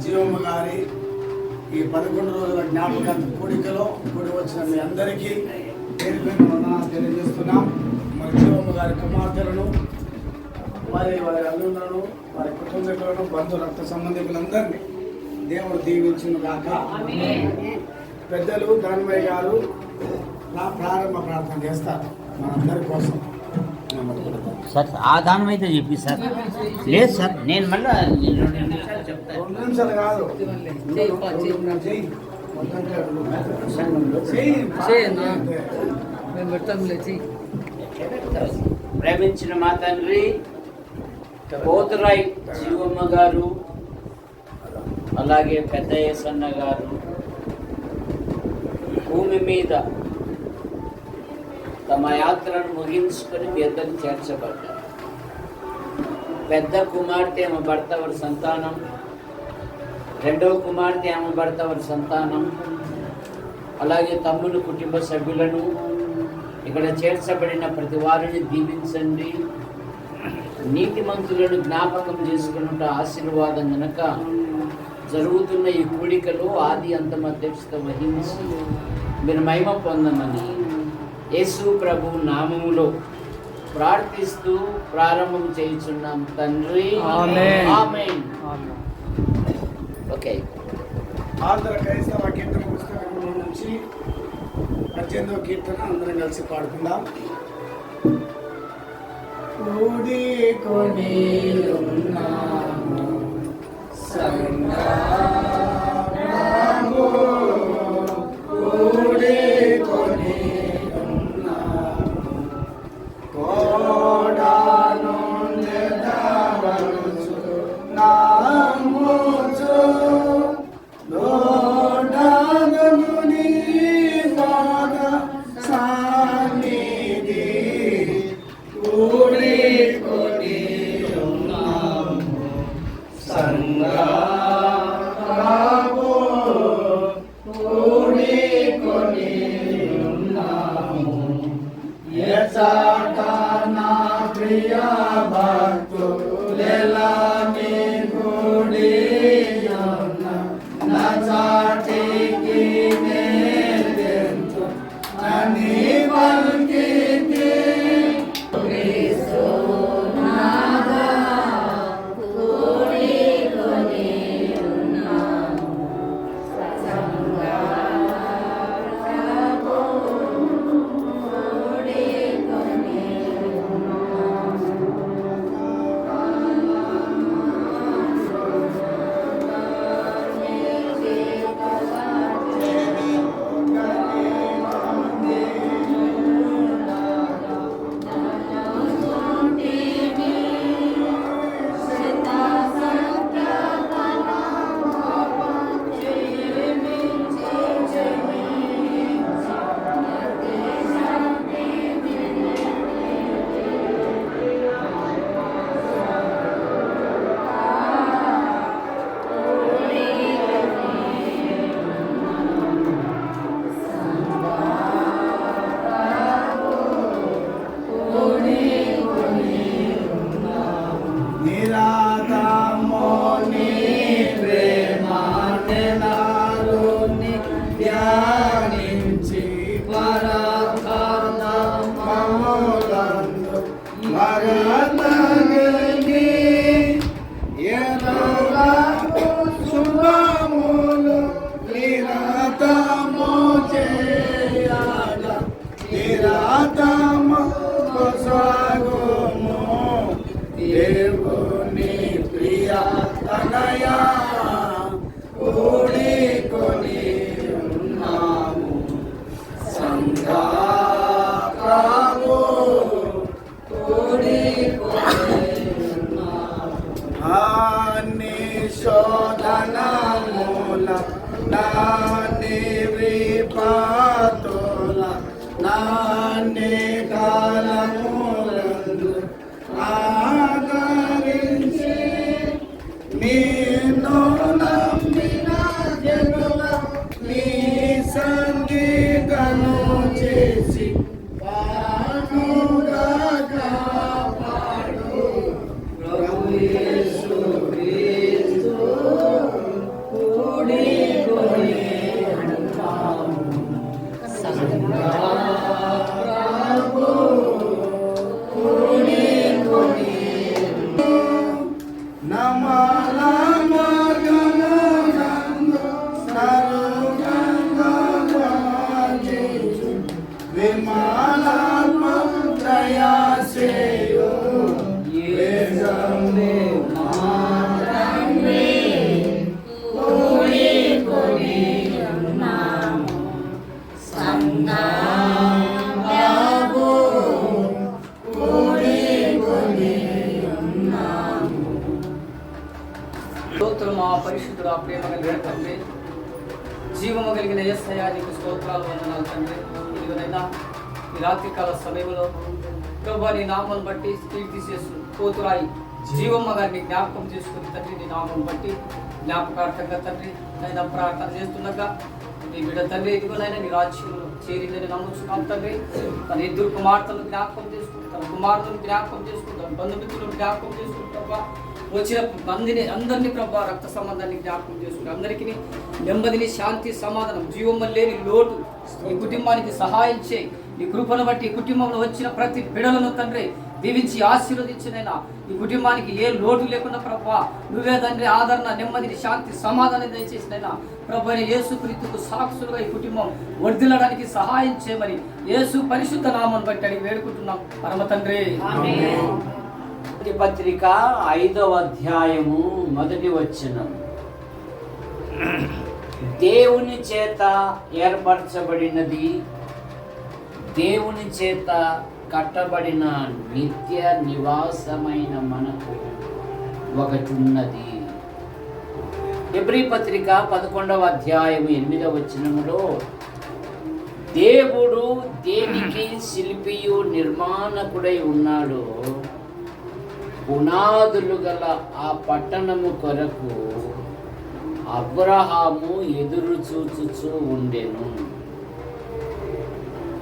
జీవమ్మ గారి ఈ 11 రోజుల జ్ఞాపక కూడికలో కూడి వచ్చిన మీ అందరికీ పేరు పేరు వందనాలు తెలియజేస్తున్నాం. మరి జీవమ్మ గారి కుమార్తెలను వారి అల్లులను వారి కుటుంబీకులను బంధు రక్త సంబంధికులందరినీ దేవుడు దీవించును గాక. పెద్దలు దానిమయ్య గారు ప్రారంభ ప్రార్థన చేస్తారు మనందరి కోసం. సార్ ఆ దానం అయితే చెప్పి సార్. లేదు సార్, నేను మళ్ళీ 2 నిమిషాలు చెప్తాను. 2 నిమిషాలు కాదు, ప్రేమించిన మా తండ్రి పోతురాయ్ జీవమ్మ గారు, అలాగే పెద్ద యేసన్న గారు భూమి మీద తమ యాత్రను ముగించుకొని మీ అందరిని చేర్చబడ్డారు. పెద్ద కుమార్తె ఆమె భర్త వారి సంతానం, రెండవ కుమార్తె ఆమె భర్త వారి సంతానం, అలాగే తమ్ముడు కుటుంబ సభ్యులను ఇక్కడ చేర్చబడిన ప్రతి వారిని దీవించండి. నీతిమంతులను జ్ఞాపకం చేసుకున్నట్టు ఆశీర్వాదం కనుక జరుగుతున్న ఈ కూడికలో ఆది అంతం అధ్యక్షత వహించి మీరు మహిమ పొందమని యేసు ప్రభు నామములో ప్రార్థిస్తూ ప్రారంభం చేయుచున్నాం తండ్రి. ఆమేన్. ఓకే. ఆంధ్ర క్రైస్తవ కీర్తన పుస్తకంలో నుంచి 18వ కీర్తన అందరం కలిసి పాడుకుందాం. కూడికొని ఉన్నాము సంఘము, కూడికొని ఉన్నాము కోడాను నెదవరుచు నాముచు లోడాను నీ పాద సన్నిధి కూడికొని ఉన్నాము సంఘము, కూడికొని ఉన్నాము ఎచట నా ప్రియ భక్తులెలా నీ కూడి ఉన్న నా చాటికి నేర్చెంతు అని పలికితే శుభములు నిరతము చేయాల నిరతము కొసగుము దేవుని ప్రియ తనయా కూడికొని ఉన్నాము సంఘము, శోధనముల నాని విపతుల నాని కాలములందు ఆదరించి నిన్ను నమ్మిన జనుల నీ సంగీతను చేసి పాడుగా కాపాడు ప్రభు యేసు క్రీస్తు పరిశుద్ధుడు ఆ ప్రేమ కలిగిన తండ్రి, జీవము కలిగిన యేసయ్యా నీకు స్తోత్రాలు వందనాలు తండ్రి. ఇదిగోనైనా ఈ రాత్రికాల సమయంలో ప్రభా నీ నామం బట్టి కీర్తి చేసు పోతురాయి జీవమ్మ గారిని జ్ఞాపకం చేసుకుని తండ్రి, నీ నామం బట్టి జ్ఞాపకార్థంగా తండ్రి నైనా ప్రార్థన చేస్తుండగా నీ బిడ్డ తండ్రి ఇదిగోనైనా నీ రాజ్యంలో చేరిందని నమ్ముచున్నాం తండ్రి. తన ఇద్దరు కుమార్తెలను జ్ఞాపకం చేసుకుంటాం, తన కుమారులను జ్ఞాపకం చేసుకుంటాం, బంధుమిత్రులను జ్ఞాపకం చేసుకుంటాం. వచ్చిన మందిని అందరినీ ప్రభా రక్త సంబంధాన్ని జ్ఞాపకం చేసుకుని అందరికీ నెమ్మదిని, శాంతి, సమాధానం, జీవమ్మ లేని లోటు ఈ కుటుంబానికి సహాయం చేయి. నీ కృపను బట్టి ఈ కుటుంబంలో వచ్చిన ప్రతి బిడలను తండ్రి దీవించి ఆశీర్వదించినైనా ఈ కుటుంబానికి ఏ లోటు లేకుండా ప్రభా నువ్వే తండ్రి ఆదరణ, నెమ్మదిని, శాంతి, సమాధానం దయచేసినైనా ప్రభు అయిన యేసు క్రీస్తుకు సాక్షులుగా ఈ కుటుంబం వర్ధిల్లడానికి సహాయం చేయమని యేసు పరిశుద్ధ నామాన్ని బట్టి అడిగి వేడుకుంటున్నాం పరమ తండ్రి. పత్రిక 5వ అధ్యాయము 1వ వచనం. దేవుని చేత ఏర్పరచబడినది, దేవుని చేత కట్టబడిన నిత్య నివాసమైన మనకు ఒకటి ఉన్నది. హెబ్రీ పత్రిక 11వ అధ్యాయము 8వ వచనములో దేవుడు దేనికి శిల్పియు నిర్మాణకుడై ఉన్నాడో పునాదులు గల ఆ పట్టణము కొరకు అబ్రహాము ఎదురు చూచుచూ ఉండెను.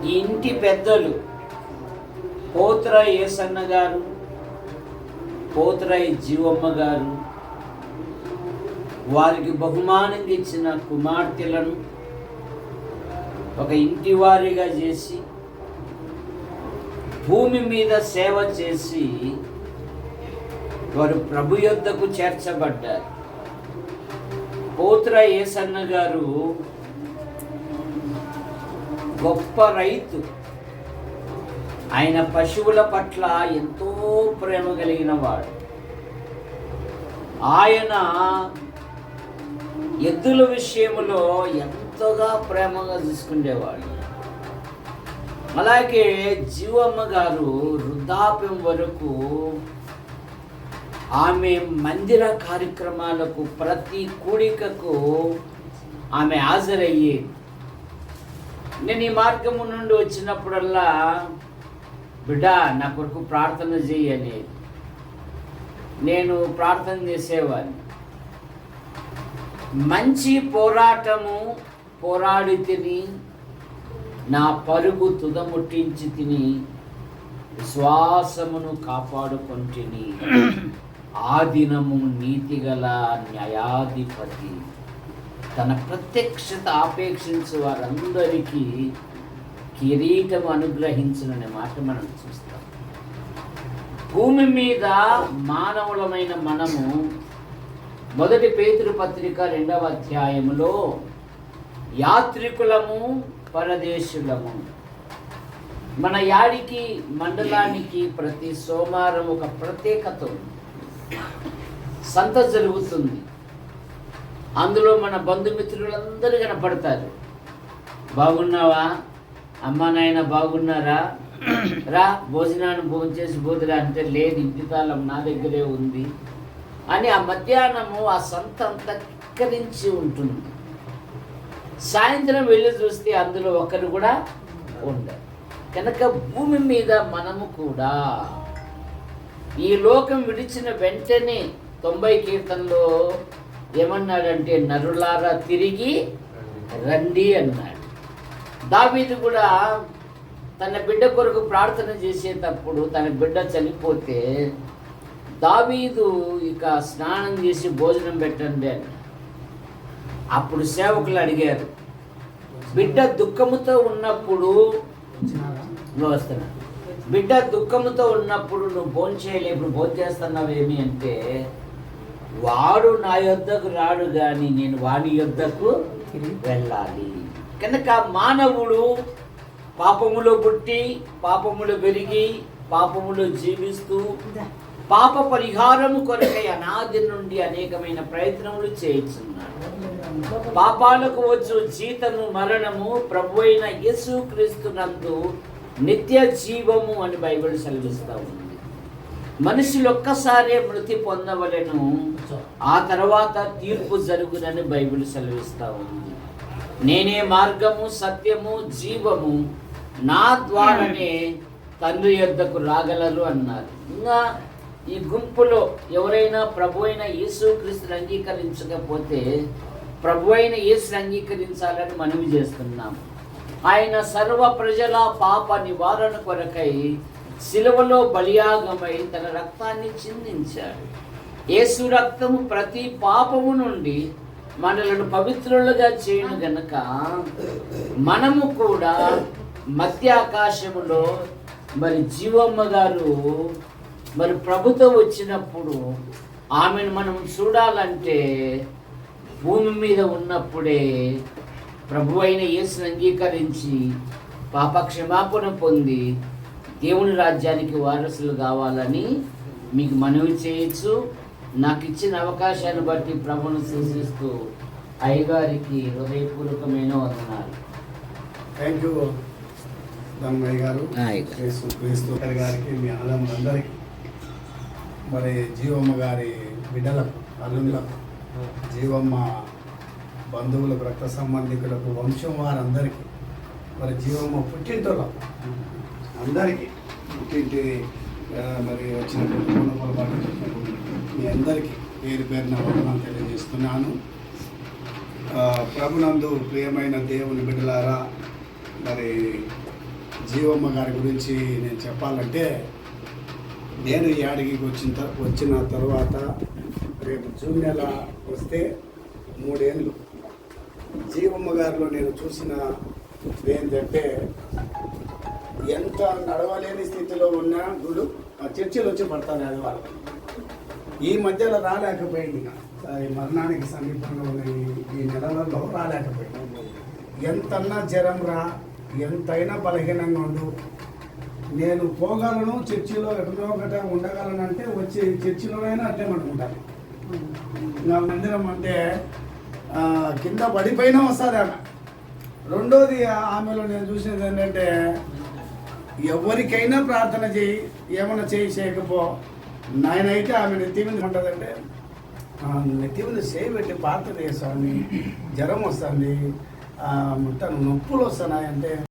ఈ ఇంటి పెద్దలు పోత్ర యేసన్న గారు, పోత్రై జీవమ్మ గారు వారికి బహుమానంగా ఇచ్చిన కుమార్తెలను ఒక ఇంటి వారిగా చేసి భూమి మీద సేవ చేసి వారు ప్రభు యొద్దకు చేర్చబడ్డారు. పోత్ర యేసన్న గారు గొప్ప రైతు. ఆయన పశువుల పట్ల ఎంతో ప్రేమ కలిగిన వాడు. ఆయన ఎద్దుల విషయంలో ఎంతగా ప్రేమగా చూసుకునేవాడు. అలాగే జీవమ్మ గారు వృద్ధాప్యం వరకు ఆమె మందిర కార్యక్రమాలకు ప్రతి కూడికకు ఆమె హాజరయ్యేది. నేను ఈ మార్గము నుండి వచ్చినప్పుడల్లా బిడ్డ నా కొరకు ప్రార్థన చేయని నేను ప్రార్థన చేసేవాడిని. మంచి పోరాటము పోరాడి తిని నా పరుగు తుదముట్టించి తిని విశ్వాసమును కాపాడుకొంటిని. ఆ దినము నీతిగల న్యాయాధిపతి తన ప్రత్యక్షత ఆపేక్షించే వారందరికీ కిరీటం అనుగ్రహించుననే మాట మనం చూస్తాం. భూమి మీద మానవులమైన మనము 1 పేతురు పత్రిక 2వ అధ్యాయములో యాత్రికులము, పరదేశులము. మన యాడికి మండలానికి ప్రతి సోమవారం ఒక ప్రత్యేకత ఉంది. సంత జరుగుతుంది. అందులో మన బంధుమిత్రులందరూ కనపడతారు. బాగున్నావా, అమ్మా నాయన బాగున్నారా, రా భోజనాన్ని భోంచేసి పోదురా అంటే లేదు ఇంటి తాళం నా దగ్గరే ఉంది అని ఆ మధ్యాహ్నము ఆ సంత అంతా కిక్కరించి ఉంటుంది. సాయంత్రం వెళ్ళి చూస్తే అందులో ఒకరు కూడా ఉండరు. కనుక భూమి మీద మనము కూడా ఈ లోకం విడిచిన వెంటనే 90 కీర్తనలో ఏమన్నాడంటే నరులారా తిరిగి రండి అన్నాడు. దావీదు కూడా తన బిడ్డ కొరకు ప్రార్థన చేసేటప్పుడు తన బిడ్డ చనిపోతే దావీదు ఇక స్నానం చేసి భోజనం పెట్టండి అని. అప్పుడు సేవకులు అడిగారు, బిడ్డ దుఃఖముతో ఉన్నప్పుడు బిడ్డ దుఃఖముతో ఉన్నప్పుడు నువ్వు భోంచేయలే, ఇప్పుడు భోంచేస్తున్నావేమి అంటే వాడు నా యొద్దకు రాడు కానీ నేను వాడి యొద్దకు వెళ్ళాలి. కనుక మానవుడు పాపములో పుట్టి పాపములో పెరిగి పాపములో జీవిస్తూ పాప పరిహారము కొరకై అనాది నుండి అనేకమైన ప్రయత్నములు చేయించున్నాడు. పాపాలకు వచ్చు జీతము మరణము, ప్రభు అయిన యేసుక్రీస్తునందు నిత్య జీవము అని బైబిల్ సెలవిస్తూ ఉంది. మనుషులు ఒక్కసారే మృతి పొందవలెను, ఆ తర్వాత తీర్పు జరుగునని బైబిల్ సెలవిస్తా ఉంది. నేనే మార్గము, సత్యము, జీవము, నా ద్వారానే తండ్రి యొద్దకు రాగలరు అన్నారు. ఇంకా ఈ గుంపులో ఎవరైనా ప్రభు అయిన యేసుక్రీస్తుని అంగీకరించకపోతే ప్రభు అయిన యేసుని అంగీకరించాలని మనవి చేస్తున్నాం. ఆయన సర్వ ప్రజల పాప నివారణ కొరకై శిలువలో బలియాగమై తన రక్తాన్ని చిందించాడు. యేసు రక్తము ప్రతి పాపము నుండి మనలను పవిత్రులుగా చేయను గనక మనము కూడా మధ్య ఆకాశములో మరి జీవమ్మ గారు మరి ప్రభుతో వచ్చినప్పుడు ఆమెను మనం చూడాలంటే భూమి మీద ఉన్నప్పుడే ప్రభు అయిన యేసుని అంగీకరించి పాప క్షమాపణ పొంది దేవుని రాజ్యానికి వారసులు కావాలని మీకు మనవి చేయొచ్చు. నాకు ఇచ్చిన అవకాశాన్ని బట్టి ప్రభువును సూచిస్తూ అయ్యగారికి హృదయపూర్వకమైన వందనాలు. థ్యాంక్ యూ ధనమయ్య గారు. క్రీస్తు గారికి, మీ అన్నదమ్ములందరికీ, మరి జీవమ్మ గారి బిడ్డలకు, అల్లుళ్ళకు, జీవమ్మ బంధువులకు, రక్త సంబంధికులకు, వంశం వారందరికీ, మరి జీవమ్మ పుట్టింటోళ్ళకు అందరికీ, పుట్టింటి మరి వచ్చిన పొరపాటు మీ అందరికీ పేరు పేరున వందనాలు తెలియజేస్తున్నాను. ప్రభునందు ప్రియమైన దేవుని బిడ్డలారా, మరి జీవమ్మ గారి గురించి నేను చెప్పాలంటే, నేను ఈ అడిగికి వచ్చిన తర్వాత రేపు జూన్ నెల వస్తే 3 ఏళ్ళు. జీవమ్మ గారిలో నేను చూసిన ఏంటంటే, ఎంత నడవలేని స్థితిలో ఉన్న గుడు చర్చిలో వచ్చి పడతాను అది వాళ్ళు ఈ మధ్యలో రాలేకపోయింది. మరణానికి సమీపంగా ఉన్న ఈ నెలలలో రాలేకపోయింది. ఎంతన్నా జ్వరం రా, ఎంతైనా బలహీనంగా ఉండు, నేను పోగలను, చర్చిలో ఎక్కడో ఒకట ఉండగలను అంటే వచ్చి చర్చిలోనైనా అట్లే అనుకుంటాను. నా మందిరం అంటే కింద పడిపోయినా వస్తుంది ఆమె. రెండోది ఆమెలో నేను చూసినది ఏంటంటే, ఎవరికైనా ప్రార్థన చేయి, ఏమైనా చేయకపో, నాయనైతే ఆమె నెత్తి మీద ఉంటుందంటే నెత్తి మీద చేయబెట్టి ప్రార్థన చేస్తాను, జ్వరం వస్తుంది, మొత్తం నొప్పులు వస్తున్నాయంటే